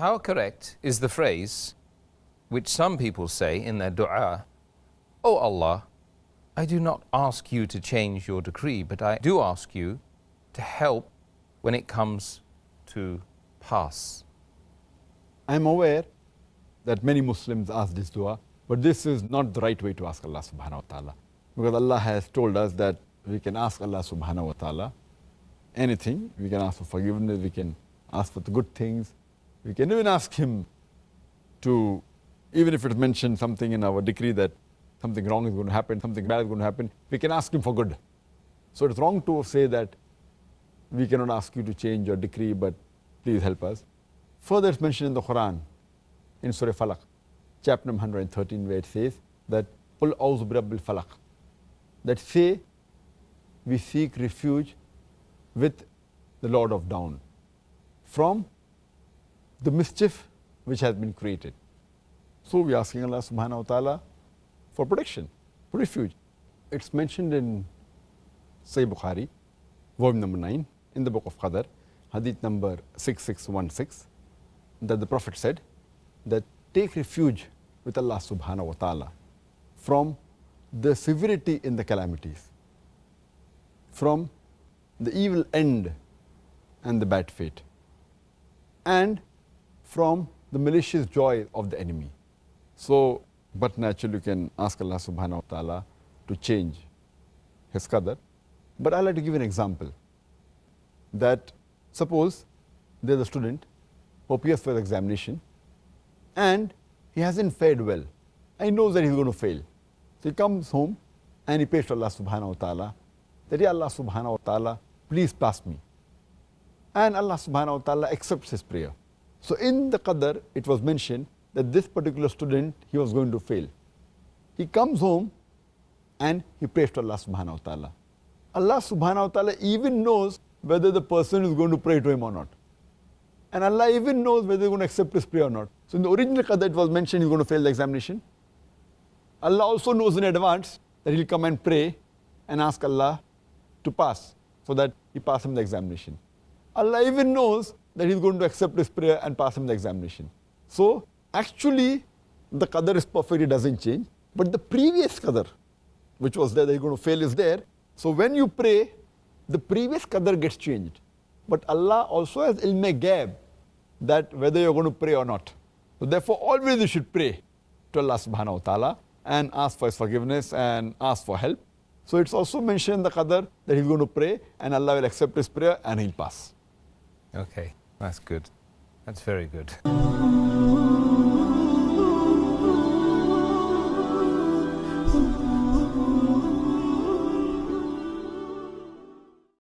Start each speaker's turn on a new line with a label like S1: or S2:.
S1: how correct is the phrase which some people say in their dua, "Oh Allah, I do not ask you to change your decree, but I do ask you to help when it comes to pass."
S2: I am aware that many Muslims ask this dua, but this is not the right way to ask Allah subhanahu wa ta'ala. Because Allah has told us that we can ask Allah subhanahu wa ta'ala anything. We can ask for forgiveness, we can ask for the good things. We can even ask Him to, even if it mentions something in our decree that something wrong is going to happen, something bad is going to happen, we can ask Him for good. So it's wrong to say that we cannot ask you to change your decree, but please help us. Further, it's mentioned in the Quran, in Surah Falaq, chapter number 113, where it says that قُلْ أَعُوذُ بِرَبِّ الْفَلَقِ, that say, we seek refuge with the Lord of Dawn from the mischief which has been created. So we are asking Allah subhanahu wa ta'ala for protection, for refuge. It's mentioned in Sahih Bukhari, volume number 9, in the book of Qadr, hadith number 6616, that the Prophet said that take refuge with Allah subhanahu wa ta'ala from the severity in the calamities, from the evil end and the bad fate, and from the malicious joy of the enemy. So, but naturally you can ask Allah subhanahu wa ta'ala to change His qadr. But I'd like to give an example, that suppose there's a student who appears for the examination and he hasn't fared well. He knows that he's going to fail. So he comes home and he prays to Allah subhanahu wa ta'ala that, Ya Allah subhanahu wa ta'ala, please pass me. And Allah subhanahu wa ta'ala accepts his prayer. So in the qadr, it was mentioned that this particular student, he was going to fail. He comes home and he prays to Allah subhanahu wa ta'ala. Allah subhanahu wa ta'ala even knows whether the person is going to pray to him or not. And Allah even knows whether he's going to accept his prayer or not. So in the original qadr, it was mentioned he's going to fail the examination. Allah also knows in advance that he'll come and pray and ask Allah to pass, so that he pass him the examination. Allah even knows that he's going to accept his prayer and pass him the examination. So actually the qadr is perfect, it doesn't change. But the previous qadr, which was there that he's going to fail, is there. So when you pray, the previous qadr gets changed. But Allah also has ilm ghaib, that whether you're going to pray or not. So therefore always you should pray to Allah subhanahu wa ta'ala and ask for His forgiveness and ask for help. So it's also mentioned in the qadr that he's going to pray and Allah will accept his prayer and he'll pass.
S1: Okay, that's good. That's very good.